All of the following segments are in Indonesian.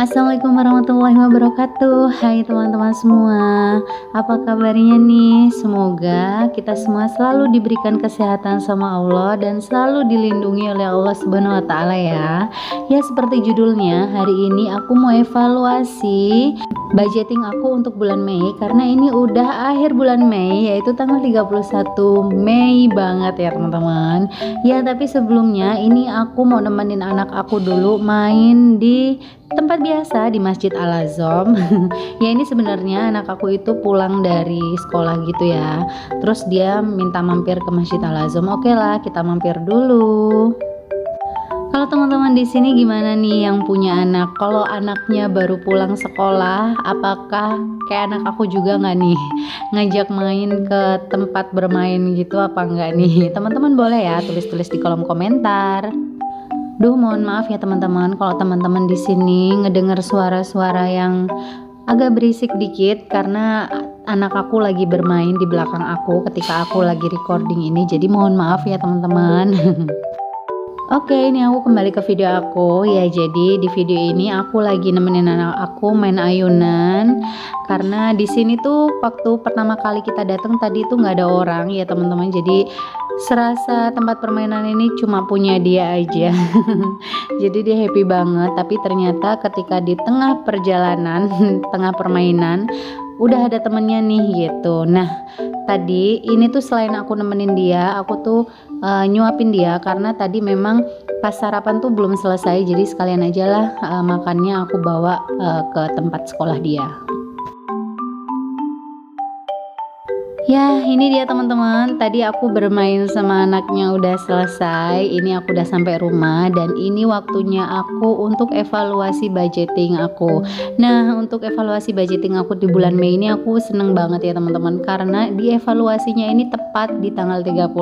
Assalamualaikum warahmatullahi wabarakatuh. Hai teman-teman semua, apa kabarnya nih? Semoga kita semua selalu diberikan kesehatan sama Allah dan selalu dilindungi oleh Allah Subhanahu wa Ta'ala ya. Ya, seperti judulnya, hari ini aku mau evaluasi budgeting aku untuk bulan Mei, karena ini udah akhir bulan Mei, yaitu tanggal 31 Mei banget ya teman-teman. Ya, tapi sebelumnya ini aku mau nemenin anak aku dulu main di tempat biasa di Masjid Al-Azom. Ya, ini sebenarnya anak aku itu pulang dari sekolah gitu ya, terus dia minta mampir ke Masjid Al-Azom. Oke lah, kita mampir dulu. Kalau teman-teman di sini gimana nih yang punya anak? Kalau anaknya baru pulang sekolah, apakah kayak anak aku juga nggak nih ngajak main ke tempat bermain gitu apa enggak nih? Teman-teman boleh ya tulis-tulis di kolom komentar. Duh, mohon maaf ya teman-teman kalau teman-teman di sini ngedengar suara-suara yang agak berisik dikit, karena anak aku lagi bermain di belakang aku ketika aku lagi recording ini. Jadi mohon maaf ya teman-teman. Oke, ini aku kembali ke video aku ya. Jadi di video ini aku lagi nemenin anak aku main ayunan, karena di sini tuh waktu pertama kali kita datang tadi tuh nggak ada orang ya teman-teman. Jadi serasa tempat permainan ini cuma punya dia aja. Jadi dia happy banget. Tapi ternyata ketika di tengah perjalanan, tengah permainan, udah ada temennya nih gitu. Nah, tadi ini tuh selain aku nemenin dia, aku tuh nyuapin dia, karena tadi memang pas sarapan tuh belum selesai. Jadi sekalian aja lah makannya aku bawa ke tempat sekolah dia. Ya, ini dia teman-teman. Tadi aku bermain sama anaknya udah selesai. Ini aku udah sampai rumah dan ini waktunya aku untuk evaluasi budgeting aku. Nah, untuk evaluasi budgeting aku di bulan Mei ini aku seneng banget ya teman-teman, karena di evaluasinya ini tepat di tanggal 31.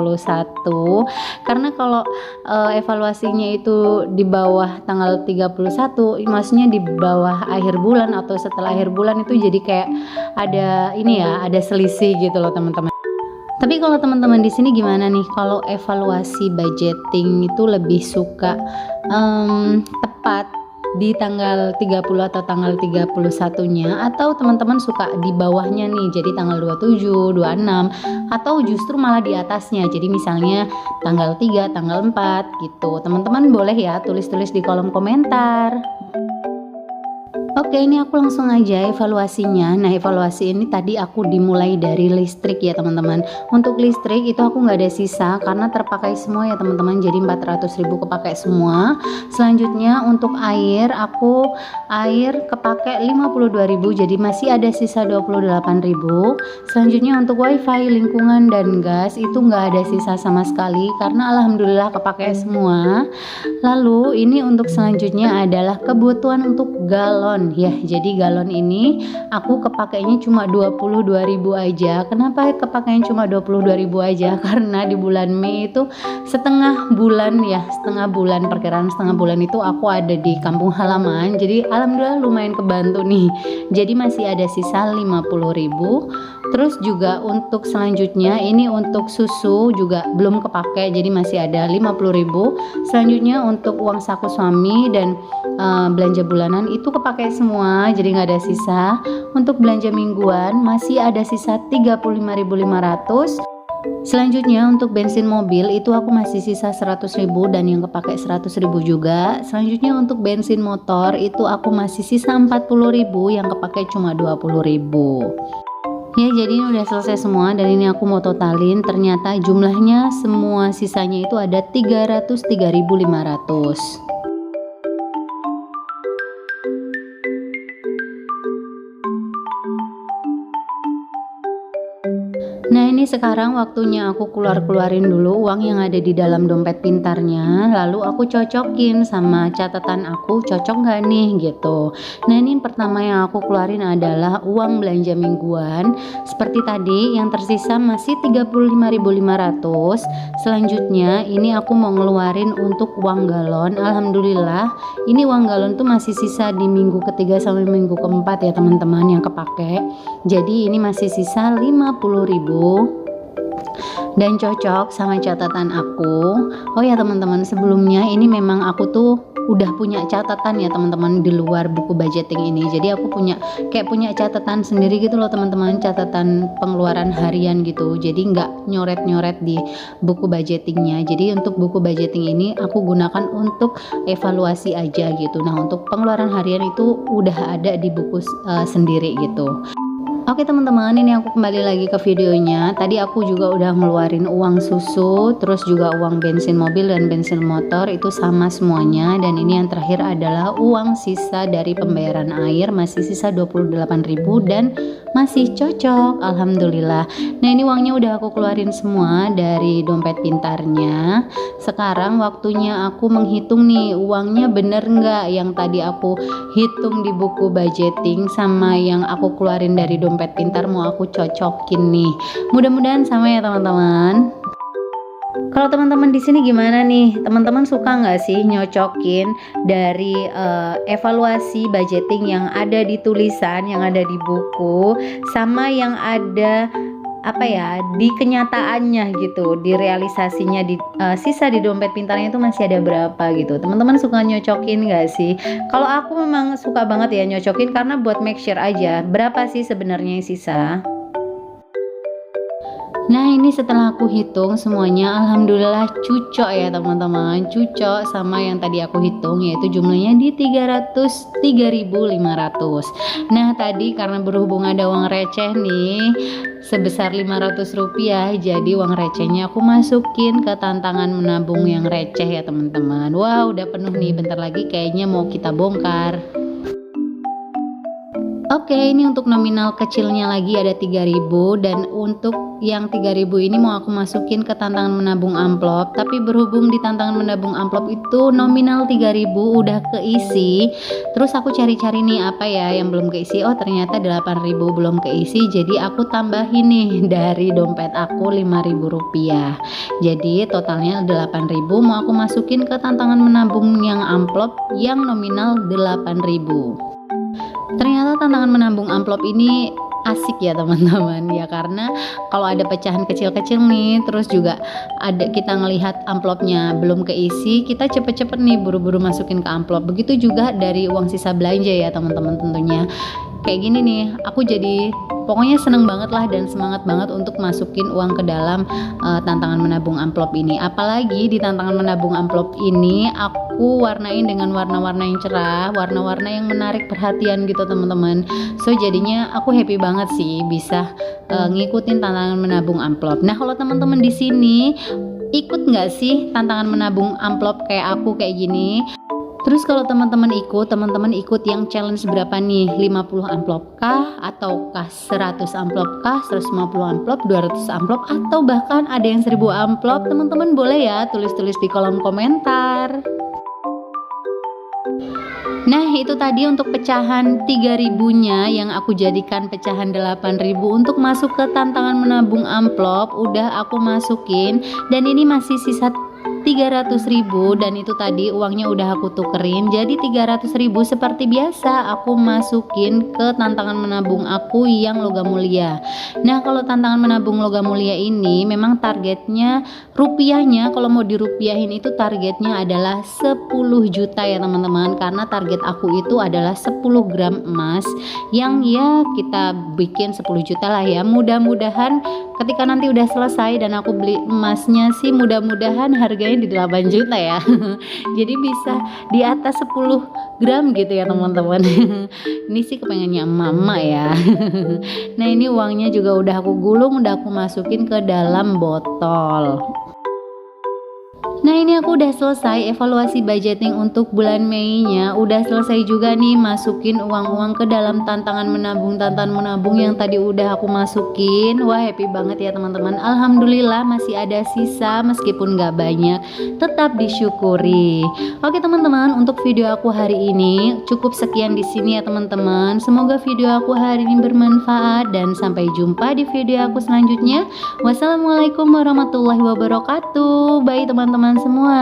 Karena kalau evaluasinya itu di bawah tanggal 31, maksudnya di bawah akhir bulan atau setelah akhir bulan, itu jadi kayak ada ini ya, ada selisih gitu loh teman-teman. Tapi kalau teman-teman di sini gimana nih? Kalau evaluasi budgeting itu lebih suka tepat di tanggal 30 atau tanggal 31-nya, atau teman-teman suka di bawahnya nih, jadi tanggal 27, 26, atau justru malah di atasnya, jadi misalnya tanggal 3, tanggal 4 gitu. Teman-teman boleh ya tulis-tulis di kolom komentar. Oke, ini aku langsung aja evaluasinya. Nah, evaluasi ini tadi aku dimulai dari listrik ya teman-teman. Untuk listrik itu aku nggak ada sisa karena terpakai semua ya teman-teman. Jadi 400.000 kepakai semua. Selanjutnya untuk air, air kepakai 52.000, jadi masih ada sisa 28.000. Selanjutnya untuk wifi, lingkungan, dan gas itu nggak ada sisa sama sekali karena alhamdulillah kepakai semua. Lalu ini untuk selanjutnya adalah kebutuhan untuk galon ya. Jadi galon ini aku kepakainya cuma 22.000 aja. Kenapa kepakainya cuma 22.000 aja? Karena di bulan Mei itu setengah bulan ya, perkiraan setengah bulan itu aku ada di kampung halaman. Jadi alhamdulillah lumayan kebantu nih. Jadi masih ada sisa 50.000. Terus juga untuk selanjutnya ini untuk susu juga belum kepakai, jadi masih ada 50.000. Selanjutnya untuk uang saku suami dan belanja bulanan itu kepakai semua, jadi nggak ada sisa. Untuk belanja mingguan masih ada sisa 35.500. Selanjutnya untuk bensin mobil itu aku masih sisa 100.000 dan yang kepakai 100.000 juga. Selanjutnya untuk bensin motor itu aku masih sisa 40.000, yang kepakai cuma 20.000. Ya, jadi ini udah selesai semua dan ini aku mau totalin, ternyata jumlahnya semua sisanya itu ada 303.500. Nah, ini sekarang waktunya aku keluarin dulu uang yang ada di dalam dompet pintarnya, lalu aku cocokin sama catatan aku, cocok nggak nih gitu. Nah, ini pertama yang aku keluarin adalah uang belanja mingguan. Seperti tadi yang tersisa masih 35.500. Selanjutnya ini aku mau ngeluarin untuk uang galon. Alhamdulillah ini uang galon tuh masih sisa di minggu ketiga sampai minggu keempat ya teman-teman yang kepake. Jadi ini masih sisa 50.000 dan cocok sama catatan aku. Oh ya teman-teman, sebelumnya ini memang aku tuh udah punya catatan ya teman-teman di luar buku budgeting ini. Jadi aku punya catatan sendiri gitu loh teman-teman, catatan pengeluaran harian gitu. Jadi nggak nyoret-nyoret di buku budgetingnya. Jadi untuk buku budgeting ini aku gunakan untuk evaluasi aja gitu. Nah untuk pengeluaran harian itu udah ada di buku sendiri gitu. Oke teman-teman, ini aku kembali lagi ke videonya. Tadi aku juga udah ngeluarin uang susu, terus juga uang bensin mobil dan bensin motor, itu sama semuanya. Dan ini yang terakhir adalah uang sisa dari pembayaran air, masih sisa 28.000 dan masih cocok, alhamdulillah. Nah ini uangnya udah aku keluarin semua dari dompet pintarnya. Sekarang waktunya aku menghitung nih, uangnya bener nggak yang tadi aku hitung di buku budgeting sama yang aku keluarin dari dompet pintar, mau aku cocokin nih. Mudah-mudahan sama ya teman-teman. Kalau teman-teman di sini gimana nih? Teman-teman suka nggak sih nyocokin dari evaluasi budgeting yang ada di tulisan, yang ada di buku, sama yang ada di kenyataannya gitu, di realisasinya, di sisa di dompet pintarnya itu masih ada berapa gitu. Teman-teman suka nyocokin nggak sih? Kalau aku memang suka banget ya nyocokin, karena buat make sure aja berapa sih sebenarnya yang sisa. Nah ini setelah aku hitung semuanya, alhamdulillah cucok ya teman-teman, cucok sama yang tadi aku hitung, yaitu jumlahnya di 303.500. Nah tadi karena berhubung ada uang receh nih sebesar 500 rupiah, jadi uang recehnya aku masukin ke tantangan menabung yang receh ya teman-teman. Wah udah penuh nih, bentar lagi kayaknya mau kita bongkar. Oke, ini untuk nominal kecilnya lagi ada 3.000, dan untuk yang 3.000 ini mau aku masukin ke tantangan menabung amplop. Tapi berhubung di tantangan menabung amplop itu nominal 3.000 udah keisi. Terus aku cari-cari nih apa ya yang belum keisi. Oh, ternyata 8.000 belum keisi. Jadi aku tambahin nih dari dompet aku 5.000 rupiah. Jadi totalnya 8.000 mau aku masukin ke tantangan menabung yang amplop yang nominal 8.000. Ternyata tantangan menabung amplop ini asik ya teman-teman ya, karena kalau ada pecahan kecil-kecil nih, terus juga ada kita ngelihat amplopnya belum keisi, kita cepet-cepet nih buru-buru masukin ke amplop. Begitu juga dari uang sisa belanja ya teman-teman tentunya. Kayak gini nih, aku jadi pokoknya seneng banget lah dan semangat banget untuk masukin uang ke dalam tantangan menabung amplop ini. Apalagi di tantangan menabung amplop ini aku warnain dengan warna-warna yang cerah, warna-warna yang menarik perhatian gitu teman-teman. So jadinya aku happy banget sih bisa ngikutin tantangan menabung amplop. Nah kalau teman-teman di sini ikut nggak sih tantangan menabung amplop kayak aku kayak gini? Terus kalau teman-teman ikut yang challenge berapa nih? 50 amplop kah? Ataukah 100 amplop kah? 150 amplop, 200 amplop, atau bahkan ada yang 1000 amplop? Teman-teman boleh ya tulis-tulis di kolom komentar. Nah itu tadi untuk pecahan 3.000-nya yang aku jadikan pecahan 8.000 untuk masuk ke tantangan menabung amplop. Udah aku masukin, dan ini masih sisa 300.000, dan itu tadi uangnya udah aku tukerin jadi 300.000 seperti biasa aku masukin ke tantangan menabung aku yang logam mulia. Nah kalau tantangan menabung logam mulia ini memang targetnya rupiahnya, kalau mau dirupiahin itu targetnya adalah 10 juta ya teman-teman, karena target aku itu adalah 10 gram emas yang ya kita bikin 10 juta lah ya. Mudah-mudahan ketika nanti udah selesai dan aku beli emasnya sih mudah-mudahan harganya di 8 juta ya. Jadi bisa di atas 10 gram gitu ya teman-teman. Ini sih kepengennya emak-emak ya. Nah ini uangnya juga udah aku gulung, udah aku masukin ke dalam botol. Nah ini aku udah selesai evaluasi budgeting untuk bulan Mei-nya, udah selesai juga nih masukin uang-uang ke dalam tantangan menabung yang tadi udah aku masukin. Wah happy banget ya teman-teman, alhamdulillah masih ada sisa meskipun gak banyak, tetap disyukuri. Oke teman-teman, untuk video aku hari ini cukup sekian di sini ya teman-teman. Semoga video aku hari ini bermanfaat dan sampai jumpa di video aku selanjutnya. Wassalamualaikum warahmatullahi wabarakatuh. Bye teman-teman semua.